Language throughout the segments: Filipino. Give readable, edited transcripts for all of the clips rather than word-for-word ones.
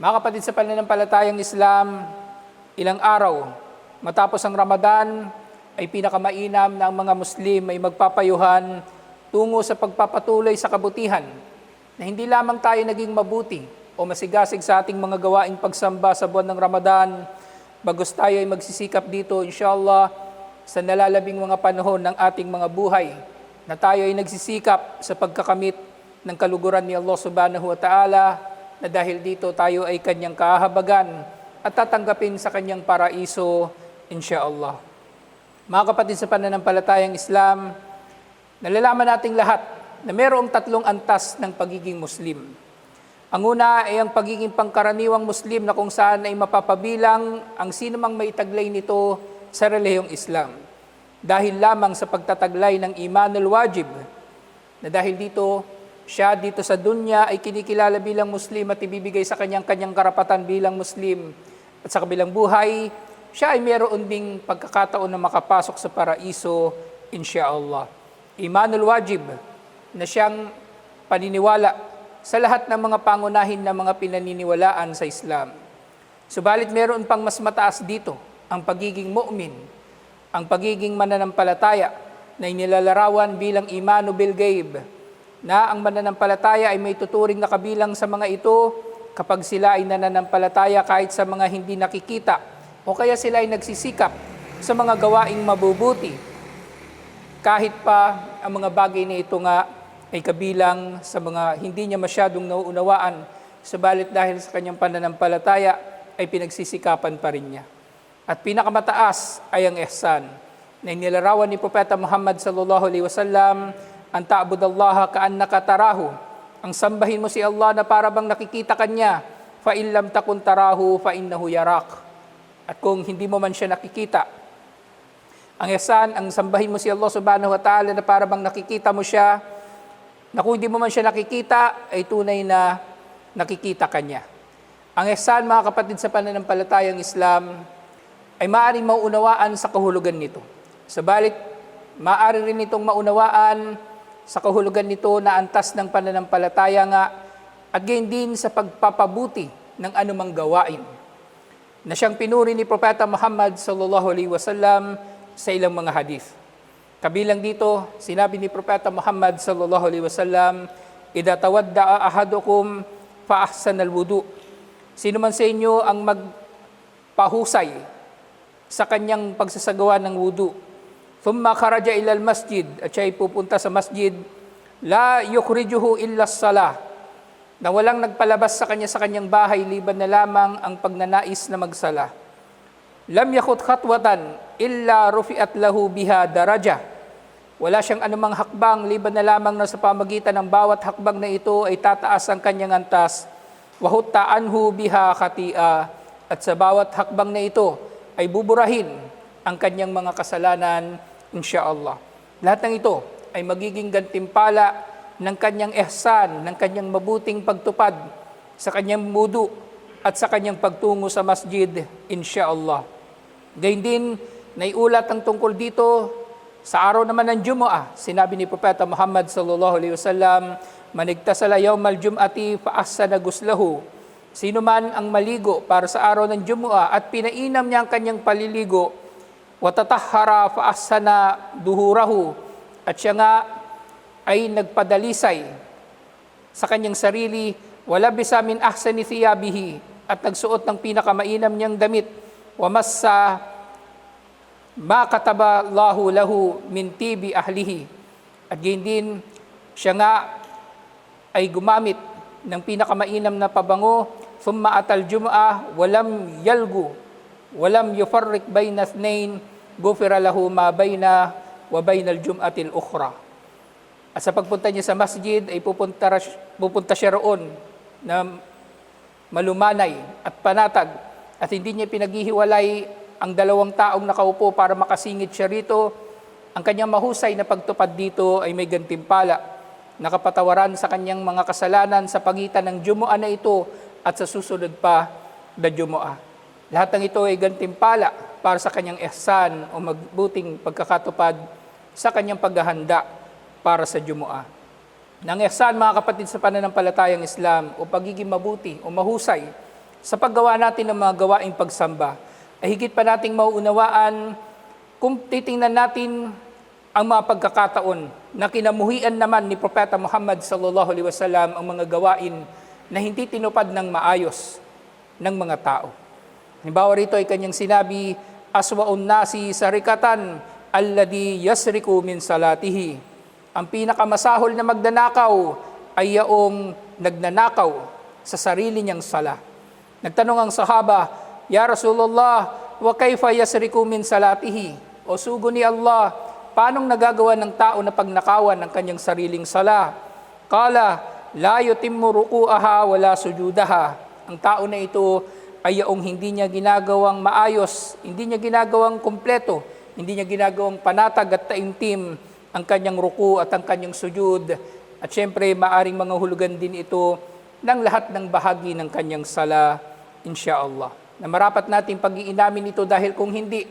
Mga kapatid sa pananampalatayang Islam, ilang araw matapos ang Ramadan ay pinakamainam na ang mga Muslim ay magpapayuhan tungo sa pagpapatuloy sa kabutihan na hindi lamang tayo naging mabuti o masigasig sa ating mga gawaing pagsamba sa buwan ng Ramadan, bagos tayo ay magsisikap dito inshallah sa nalalabing mga panahon ng ating mga buhay na tayo ay nagsisikap sa pagkakamit ng kaluguran ni Allah subhanahu wa ta'ala, na dahil dito tayo ay kanyang kahabagan at tatanggapin sa kanyang paraiso, insyaallah. Mga kapatid sa pananampalatayang Islam, nalalaman nating lahat na mayroong tatlong antas ng pagiging Muslim. Ang una ay ang pagiging pangkaraniwang Muslim na kung saan ay mapapabilang ang sino mang maitaglay nito sa relihiyong Islam. Dahil lamang sa pagtataglay ng imanul wajib, na dahil dito, siya dito sa dunya ay kinikilala bilang Muslim at ibibigay sa kanyang karapatan bilang Muslim. At sa kabilang buhay, siya ay meron ding pagkakataon na makapasok sa paraiso, insyaallah. Imanul wajib, na siyang paniniwala sa lahat ng mga pangunahin na mga pinaniniwalaan sa Islam. Subalit meron pang mas mataas dito, ang pagiging mu'min, ang pagiging mananampalataya na inilalarawan bilang imanu bil ghaib, na ang mananampalataya ay may tuturing na kabilang sa mga ito kapag sila ay nananampalataya kahit sa mga hindi nakikita o kaya sila ay nagsisikap sa mga gawaing mabubuti kahit pa ang mga bagay na ito nga ay kabilang sa mga hindi niya masyadong nauunawaan, subalit dahil sa kanyang pananampalataya ay pinagsisikapan pa rin niya. At pinakamataas ay ang ihsan na inilarawan ni Propeta Muhammad sallallahu alaihi wasallam, ang ta'budallaha ka'annaka tarahu, ang sambahin mo si Allah na para bang nakikita kanya, fa in lam takun tarahu fa innahu yarak. At kung hindi mo man siya nakikita, ang ihsan, ang sambahin mo si Allah subhanahu wa ta'ala na para bang nakikita mo siya, na kung hindi mo man siya nakikita, ay tunay na nakikita kanya. Ang ihsan, mga kapatid sa pananampalatayang Islam, ay maaaring mauunawaan sa kahulugan nito. Subalit, maaari rin itong maunawaan sa kahulugan nito na antas ng pananampalataya nga at gayon din sa pagpapabuti ng anumang gawain na siyang pinuri ni Propeta Muhammad sallallahu alaihi wasallam sa ilang mga hadith. Kabilang dito, sinabi ni Propeta Muhammad sallallahu alaihi wasallam, "Idza tawadda'a ahadukum fa ahsana al-wudu." Sino man sa inyo ang magpahusay sa kanyang pagsasagawa ng wudu, thumma kharaja ila al-masjid, at siya ay pupunta sa masjid, la yukhrijuhu illa as-salah, na walang nagpalabas sa kanyang bahay liban na lamang ang pagnanais na magsala. Lam yakhut khatwatan illa rufi'at lahu biha daraja, wala siyang anumang hakbang liban na lamang na sa pamagitan ng bawat hakbang na ito ay tataas ang kanyang antas, wa hutta anhu biha khati'a, at sa bawat hakbang na ito ay buburahin ang kanyang mga kasalanan, insyaallah. Lahat ng ito ay magiging gantimpala ng kanyang ihsan, ng kanyang mabuting pagtupad sa kanyang wudu at sa kanyang pagtungo sa masjid, insyaallah. Gayun din, naiulat ang tungkol dito sa araw naman ng Jumu'ah. Sinabi ni Propeta Muhammad sallallahu alaihi wasallam, "Man igtasala yawmal jum'ati fa ahsana guslahu." Sino man ang maligo para sa araw ng Jumu'ah at pinainam niya ang kanyang paliligo, watatahhara fa ahsana duhurahu, at siya nga ay nagpadalisay sa kanyang sarili, wala bisa min ahsani thiyabihi, at nagsuot ng pinakamainam niyang damit, wa massa ma kataba Allahu lahu min tibi ahlihi, at gayon din siya nga ay gumamit ng pinakamainam na pabango, thumma atal jum'ah walam yalgu walam yufarriq bayna ithnain gufira lahu ma bayna wa bainal jum'atil ukhra. At sa pagpunta niya sa masjid ay pupunta siya roon na malumanay at panatag, at hindi niya pinaghihiwalay ang dalawang taong nakaupo para makasingit siya rito. Ang kanyang mahusay na pagtupad dito ay may gantimpala, nakapatawaran sa kanyang mga kasalanan sa pagitan ng Jumu'ah na ito at sa susunod pa na Jumu'ah. Lahat ng ito ay gantimpala para sa kanyang ihsan o magbuting pagkakatupad sa kanyang paghahanda para sa Jumu'ah. Nang ihsan, mga kapatid sa pananampalatayang Islam, o pagiging mabuti o mahusay sa paggawa natin ng mga gawaing pagsamba, ay higit pa nating mauunawaan kung titingnan natin ang mga pagkakataon na kinamuhian naman ni Propeta Muhammad sallallahu alaihi wasallam ang mga gawain na hindi tinupad ng maayos ng mga tao. Halimbawa rito ay kanyang sinabi, aswaun nasi sarikatan alladhi yasriku min salatihi. Ang pinakamasahol na magnanakaw ay yaong nagnanakaw sa sarili niyang sala. Nagtanong ang sahaba, Ya Rasulullah, wa kayfa yasriku min salatihi? O sugo ni Allah, paanong nagagawa ng tao na pagnakawan ng kanyang sariling sala? Kala, la yutimmu ruku'aha wala sujudaha. Ang tao na ito ay yaong hindi niya ginagawang maayos, hindi niya ginagawang kumpleto, hindi niya ginagawang panatag at taimtim ang kanyang ruku at ang kanyang sujud. At syempre, maaring mga hulugan din ito ng lahat ng bahagi ng kanyang sala, insyaallah. Na marapat nating pag-iinamin ito dahil kung hindi,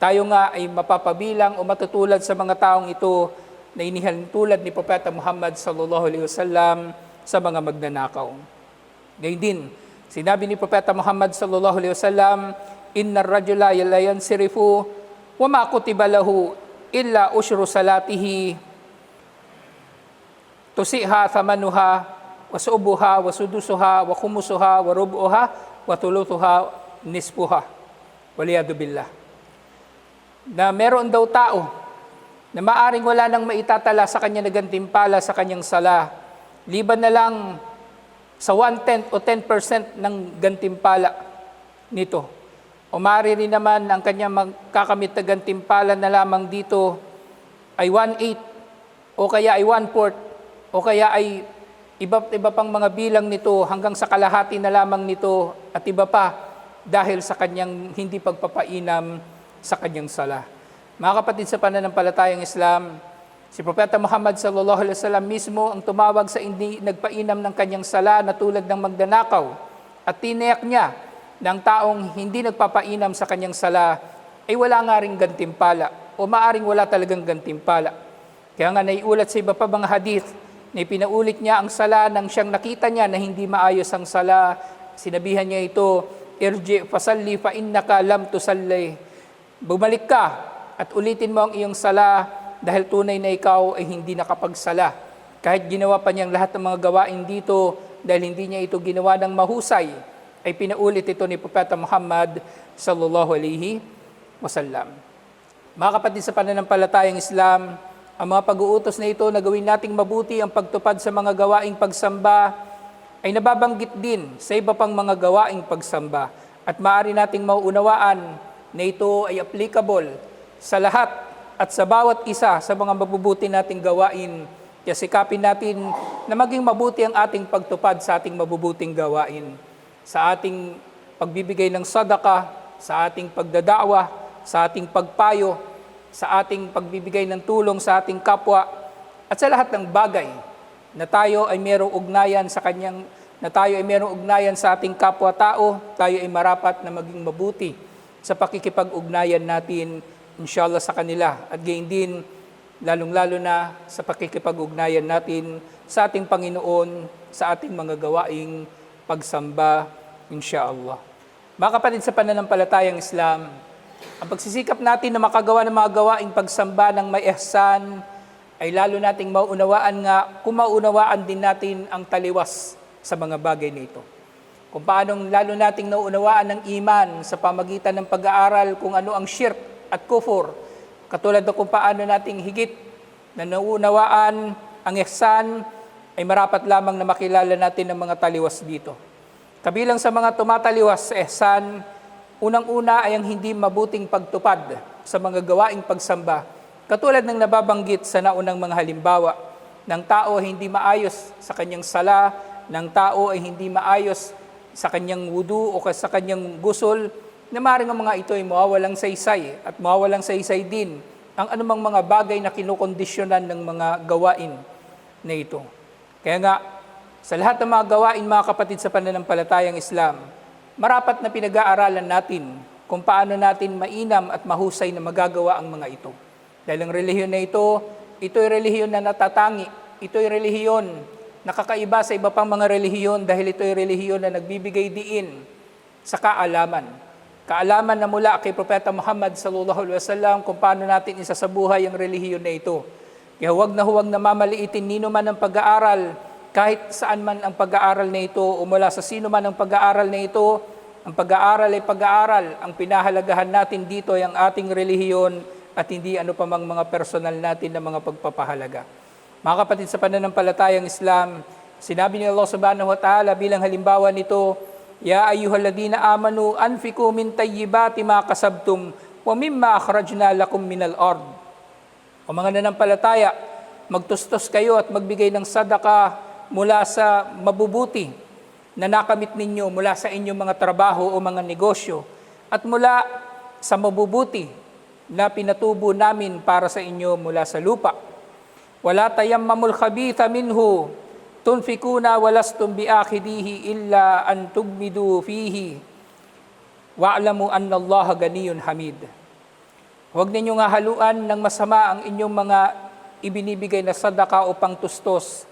tayo nga ay mapapabilang o matutulad sa mga taong ito na inihalin tulad ni Propeta Muhammad sallallahu alaihi wasallam sa mga magnanakaw. Gayun din, sinabi ni Propeta Muhammad sallallahu alaihi wasallam, innar rajula la yansirifu wa ma kutiba lahu illa ushru salatihi tusiha thamanuha wa subuha wa sudusuha wa khumusuha wa rubuha wa thuluthuha nisfuha waliyadu billah. Na meron daw tao na maaring wala nang maitatala sa kanya na gantimpala sa kanyang sala, liban na lang sa 1/10 o 10% ng gantimpala nito. O maaari rin naman ang kanyang magkakamit na gantimpala na lamang dito ay 1/8 o kaya ay 1/4 o kaya ay iba pang mga bilang nito hanggang sa kalahati na lamang nito at iba pa dahil sa kanyang hindi pagpapainam sa kanyang sala. Mga kapatid sa pananampalatayang Islam, si Propeta Muhammad sallallahu alaihi wasallam mismo ang tumawag sa hindi nagpainam ng kanyang sala na tulad ng magnanakaw at tiniyak niya na ang taong hindi nagpapainam sa kanyang sala ay wala nga ring gantimpala o maaring wala talagang gantimpala. Kaya nga naiulat sa iba pa mga hadith na ipinaulit niya ang sala nang siyang nakita niya na hindi maayos ang sala. Sinabihan niya ito, irji fasalli fa innaka lam tusalli. Bumalik ka at ulitin mo ang iyong sala dahil tunay na ikaw ay hindi nakapagsala. Kahit ginawa pa niyang lahat ng mga gawain dito dahil hindi niya ito ginawa ng mahusay, ay pinaulit ito ni Propeta Muhammad sallallahu alaihi wasallam. Mga kapatid sa pananampalatayang Islam, ang mga pag-uutos na ito na gawin nating mabuti ang pagtupad sa mga gawaing pagsamba ay nababanggit din sa iba pang mga gawaing pagsamba at maaari nating mauunawaan na ito ay applicable sa lahat at sa bawat isa sa mga mabubuti nating gawain. Kaya sikapin natin na maging mabuti ang ating pagtupad sa ating mabubuting gawain. Sa ating pagbibigay ng sadaka, sa ating pagdadawa, sa ating pagpayo, sa ating pagbibigay ng tulong sa ating kapwa, at sa lahat ng bagay na tayo ay mayroong ugnayan sa ating kapwa-tao, tayo ay marapat na maging mabuti sa pakikipag-ugnayan natin, inshallah, sa kanila. At gayon din, lalong-lalo na sa pakikipag-ugnayan natin sa ating Panginoon, sa ating mga gawaing pagsamba, inshallah. Mga kapatid sa pananampalatayang Islam, ang pagsisikap natin na makagawa ng mga gawaing pagsamba ng may ihsan, ay lalo nating mauunawaan nga, kung mauunawaan din natin ang taliwas sa mga bagay nito. Kung paanong lalo nating nauunawaan ng iman sa pamagitan ng pag-aaral kung ano ang shirk at kufur, katulad na kung paano nating higit na nauunawaan ang ihsan, ay marapat lamang na makilala natin ang mga taliwas dito. Kabilang sa mga tumataliwas sa ihsan, unang-una ay ang hindi mabuting pagtupad sa mga gawaing pagsamba, katulad ng nababanggit sa naunang mga halimbawa, ng tao ay hindi maayos sa kanyang sala, ng tao ay hindi maayos sa kanyang wudu o sa kanyang gusol, na maaaring ang mga ito ay mawawalang saysay at mawawalang saysay din ang anumang mga bagay na kinukondisyonan ng mga gawain na ito. Kaya nga, sa lahat ng mga gawain, mga kapatid sa pananampalatayang Islam, marapat na pinag-aaralan natin kung paano natin mainam at mahusay na magagawa ang mga ito. Dahil ang relihiyon na ito ay relihiyon na natatangi, ito ay relihiyon nakakaiba sa iba pang mga relihiyon dahil ito ay relihiyon na nagbibigay diin sa kaalaman. Kaalaman na mula kay Propeta Muhammad sallallahu alaihi wasallam kung paano natin isasabuhay ang relihiyon na ito. Kaya huwag na mamaliitin nino man ang pag-aaral, kahit saan man ang pag-aaral na ito o mula sa sino man ang pag-aaral na ito. Ang pag-aaral ay pag-aaral. Ang pinahalagahan natin dito ay ang ating relihiyon at hindi ano pa mang mga personal natin na mga pagpapahalaga. Mga kapatid sa pananampalatayang Islam, sinabi ni Allah subhanahu wa ta'ala bilang halimbawa nito, Ya ayyuhalladhina amanu anfiqu min tayyibati ma kasabtum wa mimma akhrajna lakum minal ard. O mga nanampalataya, magtustos kayo at magbigay ng sadaka mula sa mabubuti na nakamit ninyo mula sa inyong mga trabaho o mga negosyo at mula sa mabubuti na pinatubo namin para sa inyo mula sa lupa. Wala tayammamul khabitha minhu tunfikuna walastum biakhidihi illa an tugmidu fihi wa'lamu anna Allah ganiyun hamid. Huwag ninyong haluan ng masama ang inyong mga ibinibigay na sadaka o pangtustos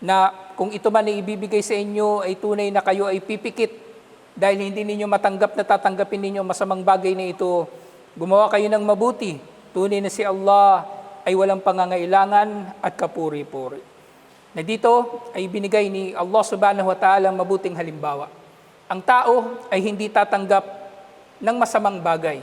na kung ito man ay ibibigay sa inyo ay tunay na kayo ay pipikit dahil hindi ninyo matanggap na tatanggapin ninyo masamang bagay na ito. Gumawa kayo ng mabuti. Tunay na si Allah ay walang pangangailangan at kapuri-puri. Na dito ay binigay ni Allah subhanahu wa ta'ala ang mabuting halimbawa. Ang tao ay hindi tatanggap ng masamang bagay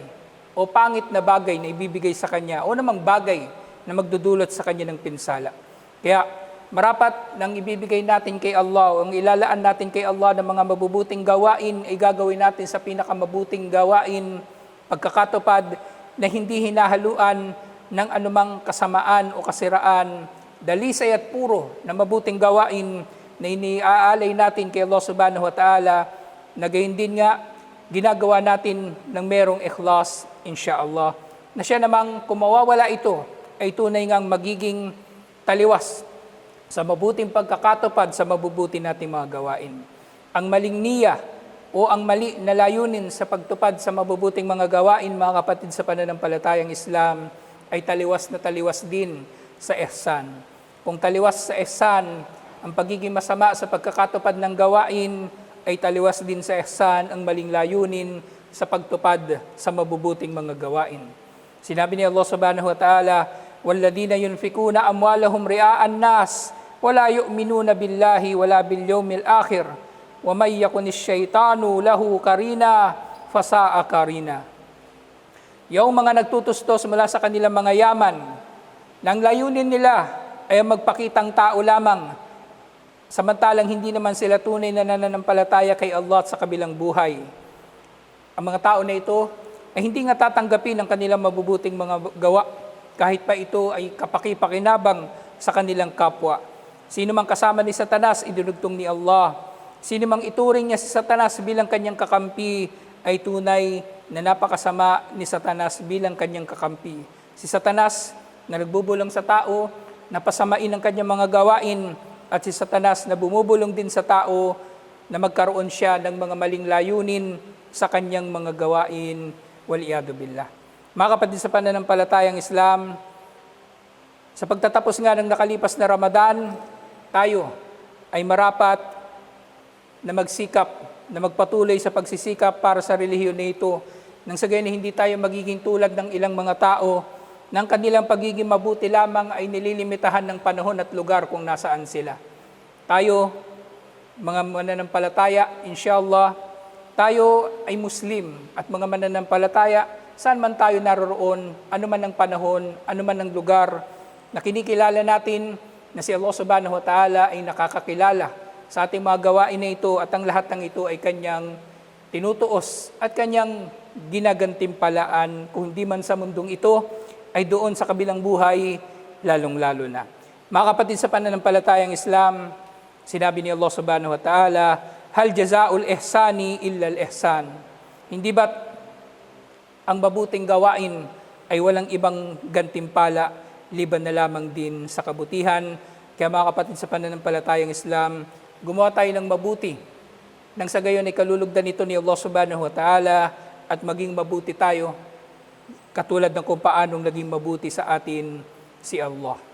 o pangit na bagay na ibibigay sa kanya o namang bagay na magdudulot sa kanya ng pinsala. Kaya marapat nang ibibigay natin kay Allah o ang ilalaan natin kay Allah ng mga mabubuting gawain ay gagawin natin sa pinakamabuting gawain, pagkakatupad na hindi hinahaluan ng anumang kasamaan o kasiraan, dalisay at puro na mabuting gawain na iniaalay natin kay Allah subhanahu wa ta'ala na gayon din nga ginagawa natin ng merong ikhlas, insyaallah, na siya namang kung mawawala ito ay tunay ngang magiging taliwas sa mabuting pagkakatupad sa mabubuti nating mga gawain. Ang maling niya o ang mali na layunin sa pagtupad sa mabubuting mga gawain, mga kapatid sa pananampalatayang Islam, ay taliwas na taliwas din sa ihsan. Kung taliwas sa ihsan, ang pagiging masama sa pagkakatupad ng gawain, ay taliwas din sa ihsan ang maling layunin sa pagtupad sa mabubuting mga gawain. Sinabi ni Allah subhanahu wa ta'ala, وَالَّذِينَ يُنْفِقُونَ أَمْوَالَهُمْ رِئَاءَ النَّاسِ وَلَا يُؤْمِنُونَ بِاللَّهِ وَلَا بِالْيَوْمِ الْآخِرِ وَمَنْ يَكُنِ الشَّيْطَانُ لَهُ قَرِينًا فَسَاءَ قَرِينًا. Yung mga nagtutustos mula sa kanilang mga yaman, nang layunin nila ay magpakitang tao lamang, samantalang hindi naman sila tunay na nananampalataya kay Allah at sa kabilang buhay. Ang mga tao na ito ay hindi nga tatanggapin ang kanilang mabubuting mga gawa, kahit pa ito ay kapaki-pakinabang sa kanilang kapwa. Sino mang kasama ni Satanas, idinugtong ni Allah. Sino mang ituring niya si Satanas bilang kanyang kakampi, ay tunay na napakasama ni Satanas bilang kanyang kakampi. Si Satanas na nagbubulong sa tao, napasamain ang kanyang mga gawain, at si Satanas na bumubulong din sa tao na magkaroon siya ng mga maling layunin sa kanyang mga gawain, waliyadu billah. Mga kapatid sa pananampalatayang Islam, sa pagtatapos nga ng nakalipas na Ramadan, tayo ay marapat na magsikap, na magpatuloy sa pagsisikap para sa relihiyon na ito, nang sa gayon hindi tayo magiging tulad ng ilang mga tao na ang kanilang pagiging mabuti lamang ay nililimitahan ng panahon at lugar kung nasaan sila. Tayo, mga mananampalataya, inshallah, tayo ay Muslim at mga mananampalataya, saan man tayo naroroon, ano man ang panahon, ano man ang lugar, na kinikilala natin na si Allah subhanahu wa ta'ala ay nakakakilala sa ating mga gawain na ito at ang lahat ng ito ay kanyang tinutuos at kanyang ginagantimpalaan, kung hindi man sa mundong ito, ay doon sa kabilang buhay, lalong-lalo na. Mga kapatid sa pananampalatayang Islam, sinabi ni Allah subhanahu wa ta'ala, Hal jazaul ihsani illa al-ihsan. Hindi ba't ang mabuting gawain ay walang ibang gantimpala, liban na lamang din sa kabutihan? Kaya mga kapatid sa pananampalatayang Islam, gumawa tayo ng mabuti, nang sa gayon ay kalulugdan nito ni Allah subhanahu wa ta'ala at maging mabuti tayo, katulad ng kung paanong naging mabuti sa atin si Allah.